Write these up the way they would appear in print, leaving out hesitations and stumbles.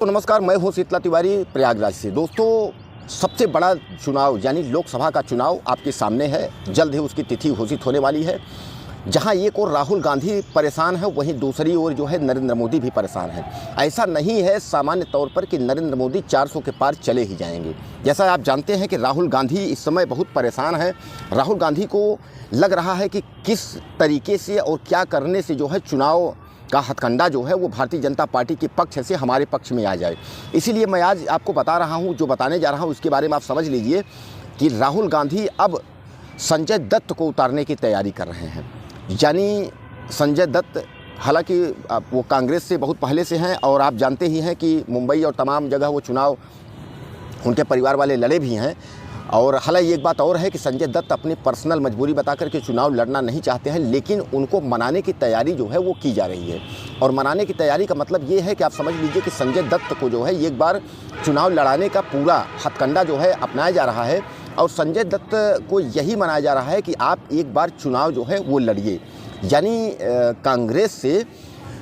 तो नमस्कार, मैं हूं शीतला तिवारी प्रयागराज से। दोस्तों, सबसे बड़ा चुनाव यानी लोकसभा का चुनाव आपके सामने है। जल्द ही उसकी तिथि घोषित होने वाली है। जहां एक ओर राहुल गांधी परेशान है, वहीं दूसरी ओर जो है नरेंद्र मोदी भी परेशान है। ऐसा नहीं है सामान्य तौर पर कि नरेंद्र मोदी 400 के पार चले ही जाएंगे। जैसा आप जानते हैं कि राहुल गांधी इस समय बहुत परेशान है। राहुल गांधी को लग रहा है कि किस तरीके से और क्या करने से जो है चुनाव का हथकंडा जो है वो भारतीय जनता पार्टी के पक्ष से हमारे पक्ष में आ जाए। इसीलिए मैं आज आपको बता रहा हूँ, जो बताने जा रहा हूँ उसके बारे में आप समझ लीजिए कि राहुल गांधी अब संजय दत्त को उतारने की तैयारी कर रहे हैं। यानी संजय दत्त, हालांकि वो कांग्रेस से बहुत पहले से हैं और आप जानते ही हैं कि मुंबई और तमाम जगह वो चुनाव उनके परिवार वाले लड़े भी हैं। और हालांकि एक बात और है कि संजय दत्त अपनी पर्सनल मजबूरी बताकर के चुनाव लड़ना नहीं चाहते हैं, लेकिन उनको मनाने की तैयारी जो है वो की जा रही है। और मनाने की तैयारी का मतलब ये है कि आप समझ लीजिए कि संजय दत्त को जो है एक बार चुनाव लड़ाने का पूरा हथकंडा जो है अपनाया जा रहा है। और संजय दत्त को यही मनाया जा रहा है कि आप एक बार चुनाव जो है वो लड़िए। यानी कांग्रेस से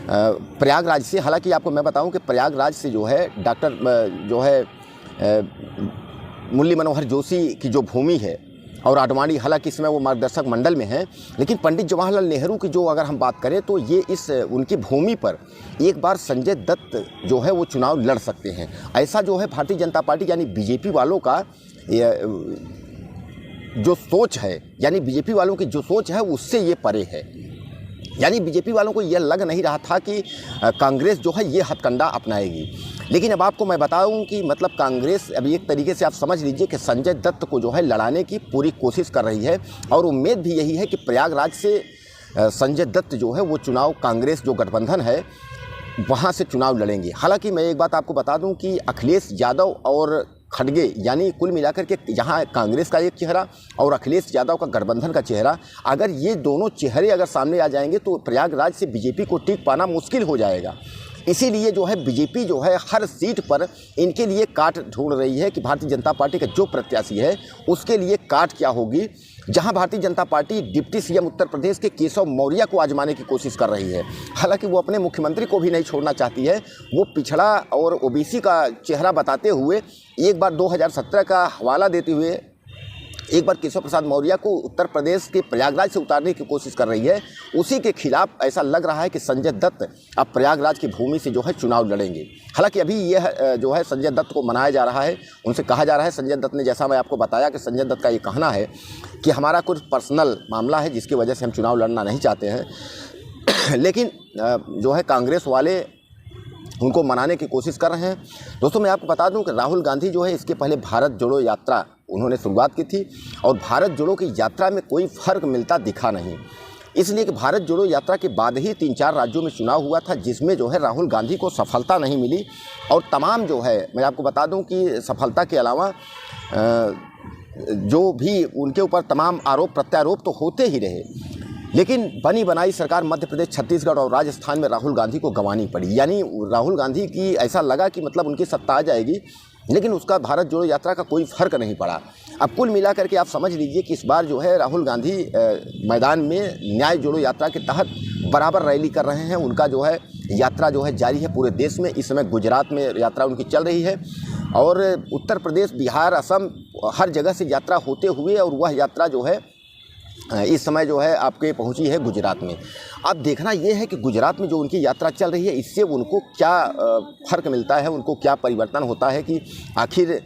प्रयागराज से, हालांकि आपको मैं बताऊं कि प्रयागराज से जो है डॉक्टर जो है मुरली मनोहर जोशी की जो भूमि है और आडवाणी, हालांकि इसमें वो मार्गदर्शक मंडल में हैं, लेकिन पंडित जवाहरलाल नेहरू की जो अगर हम बात करें तो ये इस उनकी भूमि पर एक बार संजय दत्त जो है वो चुनाव लड़ सकते हैं। ऐसा जो है भारतीय जनता पार्टी यानी बीजेपी वालों का जो सोच है, यानी बीजेपी वालों की जो सोच है उससे ये परे है। यानी बीजेपी वालों को यह लग नहीं रहा था कि कांग्रेस जो है ये हथकंडा अपनाएगी। लेकिन अब आपको मैं बताऊं कि मतलब कांग्रेस अभी एक तरीके से आप समझ लीजिए कि संजय दत्त को जो है लड़ाने की पूरी कोशिश कर रही है। और उम्मीद भी यही है कि प्रयागराज से संजय दत्त जो है वो चुनाव कांग्रेस जो गठबंधन है वहाँ से चुनाव लड़ेंगे। हालांकि मैं एक बात आपको बता दूं कि अखिलेश यादव और खड़गे, यानी कुल मिलाकर के यहाँ कांग्रेस का एक चेहरा और अखिलेश यादव का गठबंधन का चेहरा, अगर ये दोनों चेहरे अगर सामने आ जाएंगे तो प्रयागराज से बीजेपी को टिक पाना मुश्किल हो जाएगा। इसीलिए जो है बीजेपी जो है हर सीट पर इनके लिए काट ढूंढ रही है कि भारतीय जनता पार्टी का जो प्रत्याशी है उसके लिए काट क्या होगी। जहां Bharatiya Janata party deputy CM Uttar Pradesh के केशव मौर्य को आजमाने की कोशिश कर रही है। हालांकि वो अपने मुख्यमंत्री को भी नहीं छोड़ना चाहती है। वो पिछड़ा और ओबीसी का चेहरा बताते हुए एक बार 2017 का हवाला देते हुए एक बार केशव प्रसाद मौर्य को उत्तर प्रदेश के प्रयागराज से उतारने की कोशिश कर रही है। उसी के खिलाफ ऐसा लग रहा है कि संजय दत्त अब प्रयागराज की भूमि से जो है चुनाव लड़ेंगे। हालांकि अभी यह जो है संजय दत्त को मनाया जा रहा है, उनसे कहा जा रहा है। संजय दत्त ने, जैसा मैं आपको बताया कि संजय दत्त का ये कहना है कि हमारा कुछ पर्सनल मामला है जिसकी वजह से हम चुनाव लड़ना नहीं चाहते हैं। लेकिन जो है कांग्रेस वाले उनको मनाने की कोशिश कर रहे हैं। दोस्तों, मैं आपको बता दूं कि राहुल गांधी जो है इसके पहले भारत जोड़ो यात्रा उन्होंने शुरुआत की थी और भारत जोड़ो की यात्रा में कोई फ़र्क मिलता दिखा नहीं। इसलिए कि भारत जोड़ो यात्रा के बाद ही 3-4 राज्यों में चुनाव हुआ था जिसमें जो है राहुल गांधी को सफलता नहीं मिली। और तमाम जो है, मैं आपको बता दूं कि सफलता के अलावा जो भी उनके ऊपर तमाम आरोप प्रत्यारोप तो होते ही रहे, लेकिन बनी बनाई सरकार मध्य प्रदेश, छत्तीसगढ़ और राजस्थान में राहुल गांधी को गंवानी पड़ी। यानी राहुल गांधी की ऐसा लगा कि मतलब उनकी सत्ता आ जाएगी, लेकिन उसका भारत जोड़ो यात्रा का कोई फ़र्क नहीं पड़ा। अब कुल मिलाकर के आप समझ लीजिए कि इस बार जो है राहुल गांधी मैदान में न्याय जोड़ो यात्रा के तहत बराबर रैली कर रहे हैं। उनका जो है यात्रा जो है जारी है पूरे देश में। इस समय गुजरात में यात्रा उनकी चल रही है और उत्तर प्रदेश, बिहार, असम हर जगह से यात्रा होते हुए और वह यात्रा जो है इस समय जो है आपके पहुंची है गुजरात में। अब देखना यह है कि गुजरात में जो उनकी यात्रा चल रही है इससे उनको क्या फ़र्क मिलता है, उनको क्या परिवर्तन होता है कि आखिर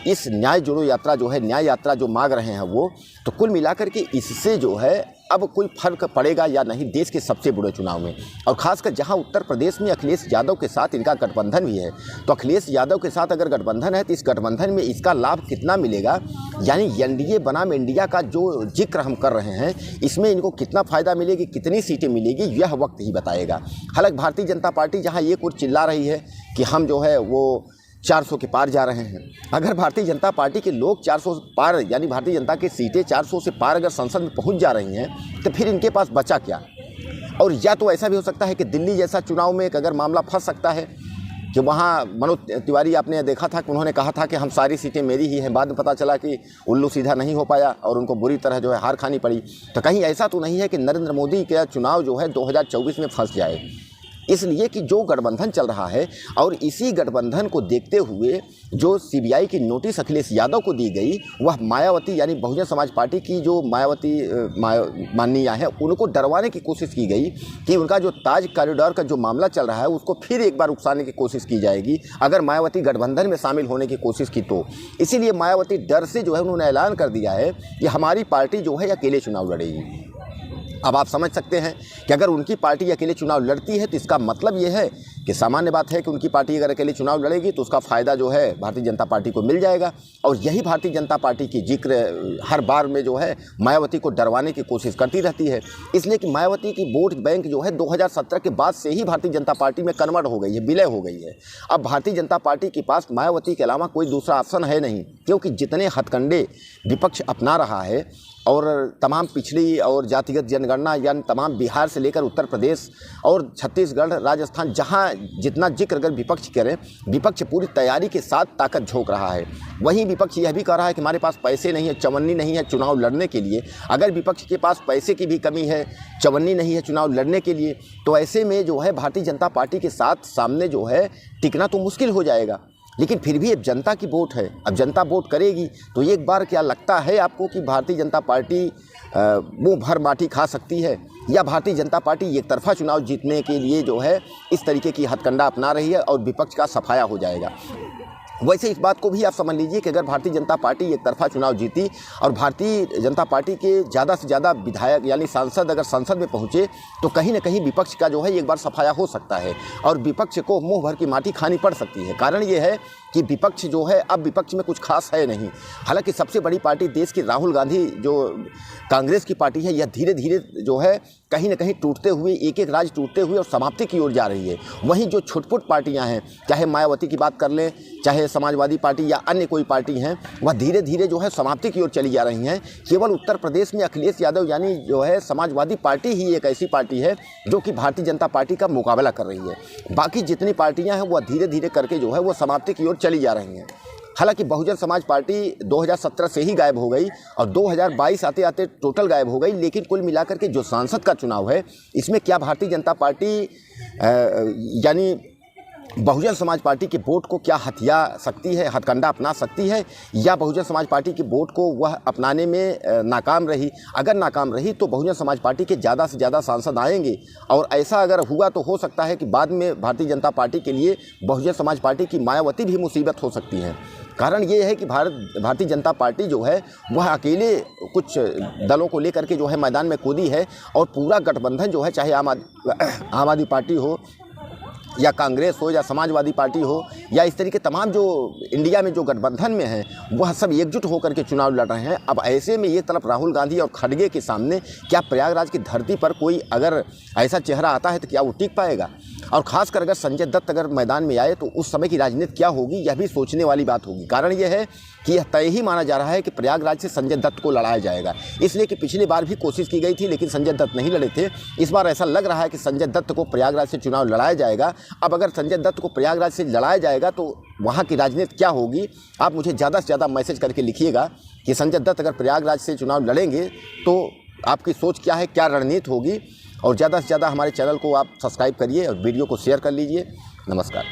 इस न्याय जोड़ो यात्रा जो है, न्याय यात्रा जो मांग रहे हैं वो, तो कुल मिलाकर के इससे जो है अब कोई फ़र्क पड़ेगा या नहीं देश के सबसे बड़े चुनाव में। और ख़ासकर जहां उत्तर प्रदेश में अखिलेश यादव के साथ इनका गठबंधन भी है, तो अखिलेश यादव के साथ अगर गठबंधन है तो इस गठबंधन में इसका लाभ कितना मिलेगा, यानी एनडीए बनाम इंडिया का जो जिक्र हम कर रहे हैं इसमें इनको कितना फ़ायदा मिलेगी, कितनी सीटें मिलेगी, यह वक्त ही बताएगा। हालांकि भारतीय जनता पार्टी जहाँ एक और चिल्ला रही है कि हम जो है वो 400 के पार जा रहे हैं, अगर भारतीय जनता पार्टी के लोग 400 पार, यानी भारतीय जनता की सीटें 400 से पार अगर संसद में पहुंच जा रही हैं तो फिर इनके पास बचा क्या। और या तो ऐसा भी हो सकता है कि दिल्ली जैसा चुनाव में एक अगर मामला फंस सकता है कि वहाँ मनोज तिवारी आपने देखा था कि उन्होंने कहा था कि हम सारी सीटें मेरी ही हैं, बाद में पता चला कि उल्लू सीधा नहीं हो पाया और उनको बुरी तरह जो है हार खानी पड़ी। तो कहीं ऐसा तो नहीं है कि नरेंद्र मोदी का चुनाव जो है 2024 में फंस जाए। इसलिए कि जो गठबंधन चल रहा है और इसी गठबंधन को देखते हुए जो सीबीआई की नोटिस अखिलेश यादव को दी गई, वह मायावती यानी बहुजन समाज पार्टी की जो मायावती माननीय हैं उनको डरवाने की कोशिश की गई कि उनका जो ताज कॉरिडोर का जो मामला चल रहा है उसको फिर एक बार उकसाने की कोशिश की जाएगी अगर मायावती गठबंधन में शामिल होने की कोशिश की तो। इसीलिए मायावती डर से जो है उन्होंने ऐलान कर दिया है कि हमारी पार्टी जो है अकेले चुनाव लड़ेगी। अब आप समझ सकते हैं कि अगर उनकी पार्टी अकेले चुनाव लड़ती है तो इसका मतलब ये है कि सामान्य बात है कि उनकी पार्टी अगर अकेले चुनाव लड़ेगी तो उसका फ़ायदा जो है भारतीय जनता पार्टी को मिल जाएगा। और यही भारतीय जनता पार्टी की जिक्र हर बार में जो है मायावती को डरवाने की कोशिश करती रहती है। इसलिए कि मायावती की वोट बैंक जो है 2017 के बाद से ही भारतीय जनता पार्टी में कन्वर्ट हो गई है, विलय हो गई है। अब भारतीय जनता पार्टी के पास मायावती के अलावा कोई दूसरा ऑप्शन है नहीं, क्योंकि जितने हथकंडे विपक्ष अपना रहा है और तमाम पिछड़ी और जातिगत जनगणना यानी तमाम बिहार से लेकर उत्तर प्रदेश और छत्तीसगढ़, राजस्थान, जहां जितना जिक्र अगर विपक्ष करें, विपक्ष पूरी तैयारी के साथ ताकत झोंक रहा है। वहीं विपक्ष यह भी कह रहा है कि हमारे पास पैसे नहीं है, चवन्नी नहीं है चुनाव लड़ने के लिए। अगर विपक्ष के पास पैसे की भी कमी है, चवन्नी नहीं है चुनाव लड़ने के लिए, तो ऐसे में जो है भारतीय जनता पार्टी के साथ सामने जो है टिकना तो मुश्किल हो जाएगा। लेकिन फिर भी अब जनता की वोट है, अब जनता वोट करेगी तो एक बार क्या लगता है आपको कि भारतीय जनता पार्टी मुंह भर बाटी खा सकती है, या भारतीय जनता पार्टी एक तरफा चुनाव जीतने के लिए जो है इस तरीके की हथकंडा अपना रही है और विपक्ष का सफाया हो जाएगा? वैसे इस बात को भी आप समझ लीजिए कि अगर भारतीय जनता पार्टी एक तरफा चुनाव जीती और भारतीय जनता पार्टी के ज़्यादा से ज़्यादा विधायक यानी सांसद अगर संसद में पहुँचे तो कहीं ना कहीं विपक्ष का जो है एक बार सफाया हो सकता है और विपक्ष को मुंह भर की माटी खानी पड़ सकती है। कारण ये है कि विपक्ष जो है अब विपक्ष में कुछ खास है नहीं। हालांकि सबसे बड़ी पार्टी देश की राहुल गांधी जो कांग्रेस की पार्टी है, यह धीरे धीरे जो है कहीं ना कहीं टूटते हुए, एक एक राज टूटते हुए और समाप्ति की ओर जा रही है। वहीं जो छुटपुट पार्टियां हैं, चाहे मायावती की बात कर लें, चाहे समाजवादी पार्टी या अन्य कोई पार्टी हैं, वह धीरे धीरे जो है समाप्ति की ओर चली जा रही हैं। केवल उत्तर प्रदेश में अखिलेश यादव यानी जो है समाजवादी पार्टी ही एक ऐसी पार्टी है जो कि भारतीय जनता पार्टी का मुकाबला कर रही है। बाकी जितनी पार्टियाँ हैं वह धीरे धीरे करके जो है वो समाप्ति की ओर चली जा रही हैं। हालांकि बहुजन समाज पार्टी 2017 से ही गायब हो गई और 2022 आते आते टोटल गायब हो गई। लेकिन कुल मिलाकर के जो सांसद का चुनाव है, इसमें क्या भारतीय जनता पार्टी यानी बहुजन समाज पार्टी के वोट को क्या हथिया सकती है, हथकंडा अपना सकती है, या बहुजन समाज पार्टी के वोट को वह अपनाने में नाकाम रही? अगर नाकाम रही तो बहुजन समाज पार्टी के ज़्यादा से ज़्यादा सांसद आएंगे और ऐसा अगर हुआ तो हो सकता है कि बाद में भारतीय जनता पार्टी के लिए बहुजन समाज पार्टी की मायावती भी मुसीबत हो सकती है। कारण ये है कि भारतीय जनता पार्टी जो है वह अकेले कुछ दलों को लेकर के जो है मैदान में कूदी है और पूरा गठबंधन जो है, चाहे आम आदमी पार्टी हो या कांग्रेस हो या समाजवादी पार्टी हो या इस तरीके तमाम जो इंडिया में जो गठबंधन में हैं, वह सब एकजुट होकर के चुनाव लड़ रहे हैं। अब ऐसे में एक तरफ राहुल गांधी और खड़गे के सामने क्या प्रयागराज की धरती पर कोई अगर ऐसा चेहरा आता है तो क्या वो टिक पाएगा? और खासकर अगर संजय दत्त अगर मैदान में आए तो उस समय की राजनीति क्या होगी, यह भी सोचने वाली बात होगी। कारण यह है कि यह तय ही माना जा रहा है कि प्रयागराज से संजय दत्त को लड़ाया जाएगा, इसलिए कि पिछली बार भी कोशिश की गई थी लेकिन संजय दत्त नहीं लड़े थे। इस बार ऐसा लग रहा है कि संजय दत्त को प्रयागराज से चुनाव लड़ाया जाएगा। अब अगर संजय दत्त को प्रयागराज से लड़ाया जाएगा तो वहाँ की राजनीति क्या होगी? आप मुझे ज़्यादा से ज़्यादा मैसेज करके लिखिएगा कि संजय दत्त अगर प्रयागराज से चुनाव लड़ेंगे तो आपकी सोच क्या है, क्या रणनीति होगी। और ज़्यादा से ज़्यादा हमारे चैनल को आप सब्सक्राइब करिए और वीडियो को शेयर कर लीजिए। नमस्कार।